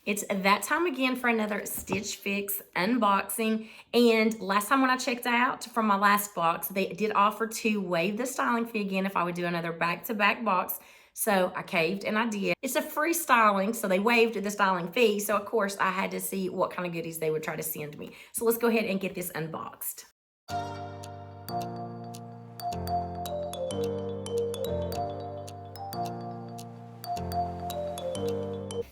It's that time again for another Stitch Fix unboxing. And last time when I checked out from my last box, they did offer to waive the styling fee again if I would do another back-to-back box. So I caved and I did. It's a free styling, so they waived the styling fee. So of course I had to see what kind of goodies they would try to send me. So let's go ahead and get this unboxed.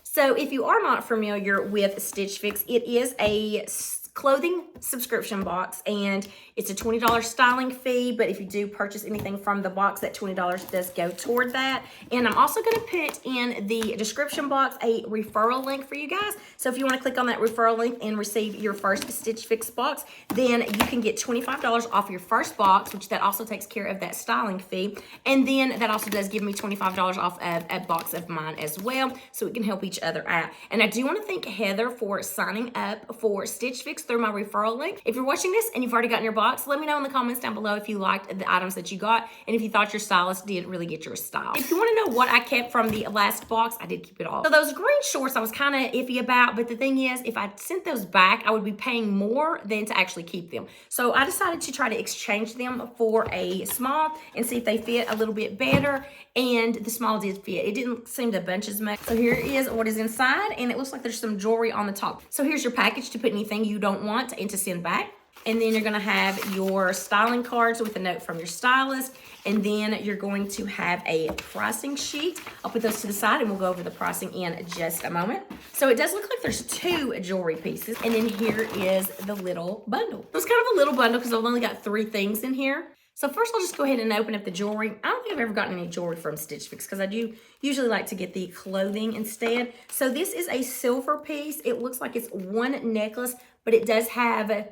So if you are not familiar with Stitch Fix, it is a clothing subscription box, and it's a $20 styling fee, but if you do purchase anything from the box, that $20 does go toward that. And I'm also going to put in the description box a referral link for you guys. So if you want to click on that referral link and receive your first Stitch Fix box, then you can get $25 off your first box, which that also takes care of that styling fee. And then that also does give me $25 off of a box of mine as well, so we can help each other out. And I do want to thank Heather for signing up for Stitch Fix through my referral link. If you're watching this and you've already gotten your box, let me know in the comments down below if you liked the items that you got and if you thought your stylist did really get your style. If you want to know what I kept from the last box, I did keep it all. So those green shorts I was kind of iffy about, but the thing is, if I sent those back, I would be paying more than to actually keep them. So I decided to try to exchange them for a small and see if they fit a little bit better, and the small did fit. It didn't seem to bunch as much. So here is what is inside, and it looks like there's some jewelry on the top. So here's your package to put anything you don't want and to send back. And then you're gonna have your styling cards with a note from your stylist. And then you're going to have a pricing sheet. I'll put those to the side and we'll go over the pricing in just a moment. So it does look like there's 2 jewelry pieces. And then here is the little bundle. It was kind of a little bundle because I've only got 3 things in here. So first I'll just go ahead and open up the jewelry. I don't think I've ever gotten any jewelry from Stitch Fix because I do usually like to get the clothing instead. So this is a silver piece. It looks like it's 1 necklace, but it does have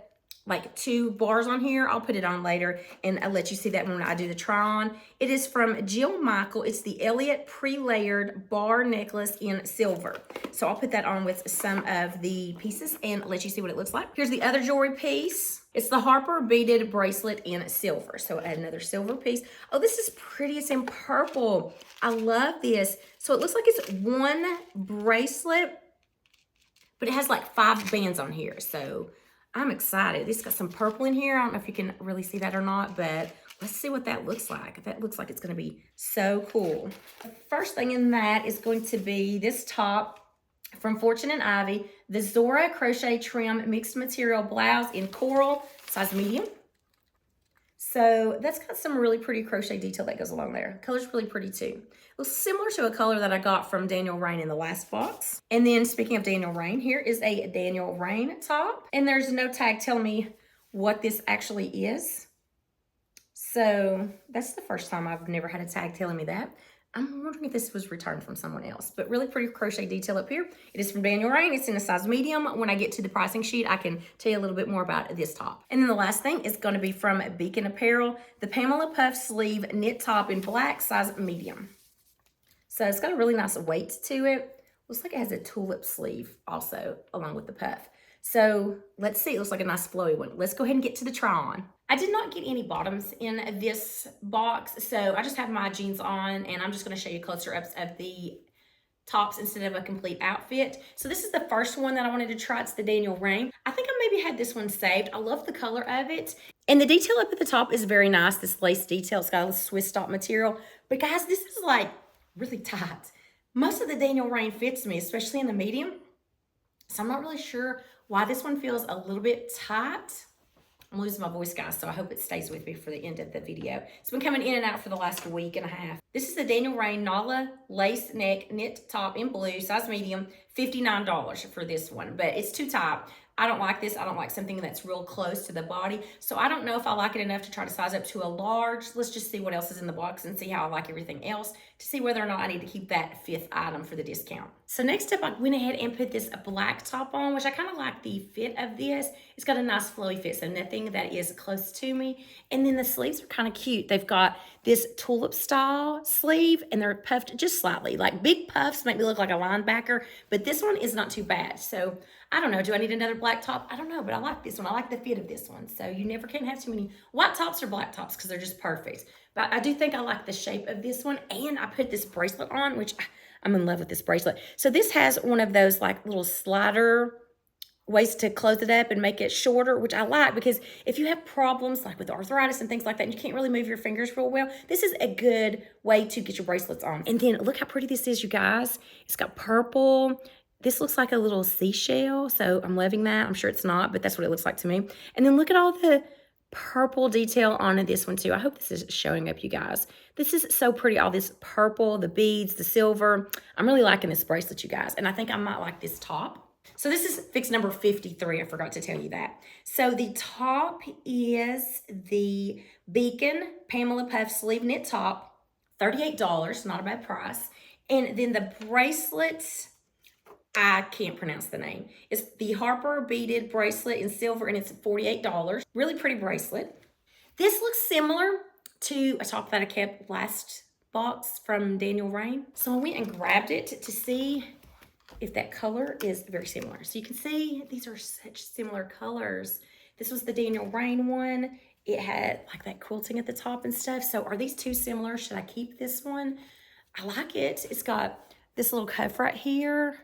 like 2 bars on here. I'll put it on later and I'll let you see that when I do the try on. It is from Jill Michael. It's the Elliott pre-layered bar necklace in silver. So I'll put that on with some of the pieces and let you see what it looks like. Here's the other jewelry piece. It's the Harper beaded bracelet in silver. So add another silver piece. Oh, this is pretty. It's in purple. I love this. So it looks like it's 1 bracelet, but it has like 5 bands on here. So I'm excited. This got some purple in here. I don't know if you can really see that or not, but let's see what that looks like. That looks like it's going to be so cool. The first thing in that is going to be this top from Fortune and Ivy, the Zora crochet trim mixed material blouse in coral, size medium. So that's got some really pretty crochet detail that goes along there. The color's really pretty too. It looks similar to a color that I got from Daniel Rain in the last box. And then speaking of Daniel Rain, here is a Daniel Rain top. And there's no tag telling me what this actually is. So that's the first time I've never had a tag telling me that. I'm wondering if this was returned from someone else, but really pretty crochet detail up here. It is from Daniel Rain. It's in a size medium. When I get to the pricing sheet, I can tell you a little bit more about this top. And then the last thing is going to be from Beacon Apparel, the Pamela Puff sleeve knit top in black, size medium. So it's got a really nice weight to it. Looks like it has a tulip sleeve also along with the puff. So let's see, it looks like a nice flowy one. Let's go ahead and get to the try on. I did not get any bottoms in this box, so I just have my jeans on, and I'm just gonna show you closer ups of the tops instead of a complete outfit. So this is the first one that I wanted to try. It's the Daniel Rain. I think I maybe had this one saved. I love the color of it. And the detail up at the top is very nice, this lace detail. It's got a Swiss stop material. But guys, this is like really tight. Most of the Daniel Rain fits me, especially in the medium. So I'm not really sure why this one feels a little bit tight. I'm losing my voice, guys, so I hope it stays with me for the end of the video. It's been coming in and out for the last week and a half. This is the Daniel Rain Nala lace neck knit top in blue, size medium, $59 for this one, but it's too tight. I don't like this. I don't like something that's real close to the body. So I don't know if I like it enough to try to size up to a large. Let's just see what else is in the box and see how I like everything else to see whether or not I need to keep that 5th item for the discount. So next up, I went ahead and put this black top on, which I kind of like the fit of this. It's got a nice flowy fit, so nothing that is close to me. And then the sleeves are kind of cute. They've got this tulip style sleeve and they're puffed just slightly. Like big puffs make me look like a linebacker, but this one is not too bad. So I don't know, do I need another black top? I don't know, but I like this one. I like the fit of this one. So you never can have too many white tops or black tops because they're just perfect. But I do think I like the shape of this one. And I put this bracelet on, which I'm in love with this bracelet. So this has one of those like little slider ways to close it up and make it shorter, which I like because if you have problems like with arthritis and things like that, and you can't really move your fingers real well, this is a good way to get your bracelets on. And then look how pretty this is, you guys. It's got purple. This looks like a little seashell, so I'm loving that. I'm sure it's not, but that's what it looks like to me. And then look at all the purple detail on this one too. I hope this is showing up, you guys. This is so pretty, all this purple, the beads, the silver. I'm really liking this bracelet, you guys, and I think I might like this top. So this is fix number 53. I forgot to tell you that. So the top is the Beacon Pamela Puff sleeve knit top, $38, not a bad price. And then the bracelet, I can't pronounce the name. It's the Harper beaded bracelet in silver, and it's $48. Really pretty bracelet. This looks similar to a top that I kept last box from Daniel Rain. So I went and grabbed it to see if that color is very similar. So you can see these are such similar colors. This was the Daniel Rain one. It had like that quilting at the top and stuff. So are these two similar? Should I keep this one? I like it. It's got this little cuff right here.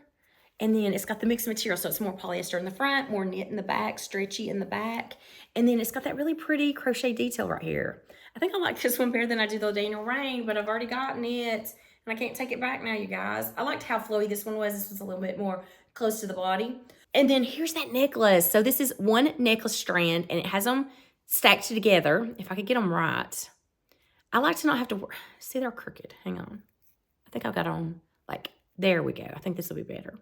And then it's got the mixed material. So it's more polyester in the front, more knit in the back, stretchy in the back. And then it's got that really pretty crochet detail right here. I think I like this one better than I do the Daniel Rain, but I've already gotten it. And I can't take it back now, you guys. I liked how flowy this one was. This was a little bit more close to the body. And then here's that necklace. So this is one necklace strand, and it has them stacked together. If I could get them right. I like to not have to, see, they're crooked. Hang on. I think I've got them like, there we go. I think this will be better.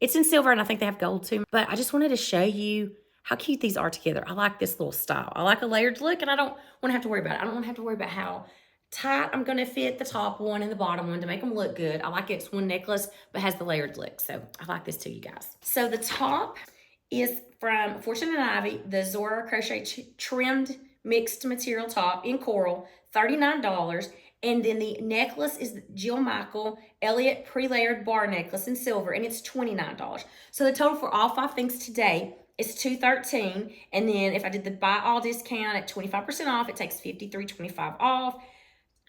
It's in silver, and I think they have gold too. But I just wanted to show you how cute these are together. I like this little style. I like a layered look, and I don't want to have to worry about it. I don't want to have to worry about how tight I'm going to fit the top one and the bottom one to make them look good. I like it's one necklace, but has the layered look. So I like this too, you guys. So the top is from Fortune and Ivy, the Zora Crochet trimmed mixed material top in coral, $39. And then the necklace is the Jill Michael Elliott pre-layered bar necklace in silver, and it's $29. So the total for all 5 things today is $213. And then if I did the buy all discount at 25% off, it takes $53.25 off.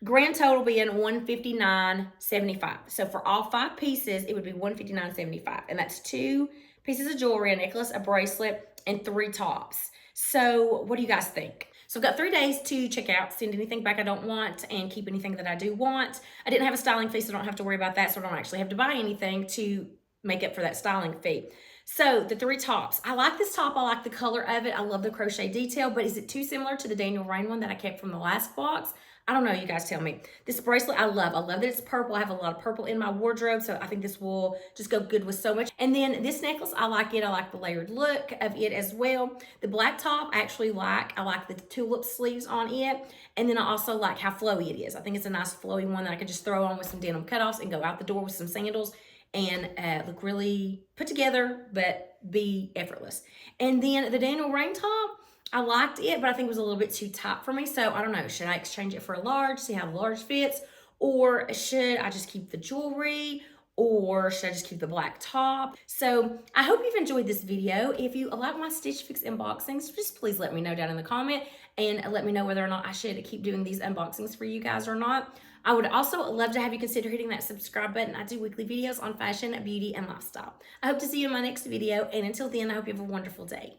Grand total being $159.75. So for all 5 pieces, it would be $159.75. And that's 2 pieces of jewelry, a necklace, a bracelet, and 3 tops. So what do you guys think? So I've got 3 days to check out, send anything back I don't want, and keep anything that I do want. I didn't have a styling fee, so I don't have to worry about that. So I don't actually have to buy anything to make up for that styling fee. So the 3 tops. I like this top. I like the color of it. I love the crochet detail, but is it too similar to the Daniel Rain one that I kept from the last box? I don't know, you guys tell me. This bracelet I love. I love that it's purple. I have a lot of purple in my wardrobe, so I think this will just go good with so much. And then this necklace, I like it. I like the layered look of it as well. The black top, I actually like. I like the tulip sleeves on it. And then I also like how flowy it is. I think it's a nice flowy one that I could just throw on with some denim cutoffs and go out the door with some sandals and look really put together, but be effortless. And then the Daniel Rain top, I liked it, but I think it was a little bit too tight for me. So I don't know, should I exchange it for a large, see how the large fits? Or should I just keep the jewelry? Or should I just keep the black top? So I hope you've enjoyed this video. If you like my Stitch Fix unboxings, just please let me know down in the comment and let me know whether or not I should keep doing these unboxings for you guys or not. I would also love to have you consider hitting that subscribe button. I do weekly videos on fashion, beauty, and lifestyle. I hope to see you in my next video, and until then, I hope you have a wonderful day.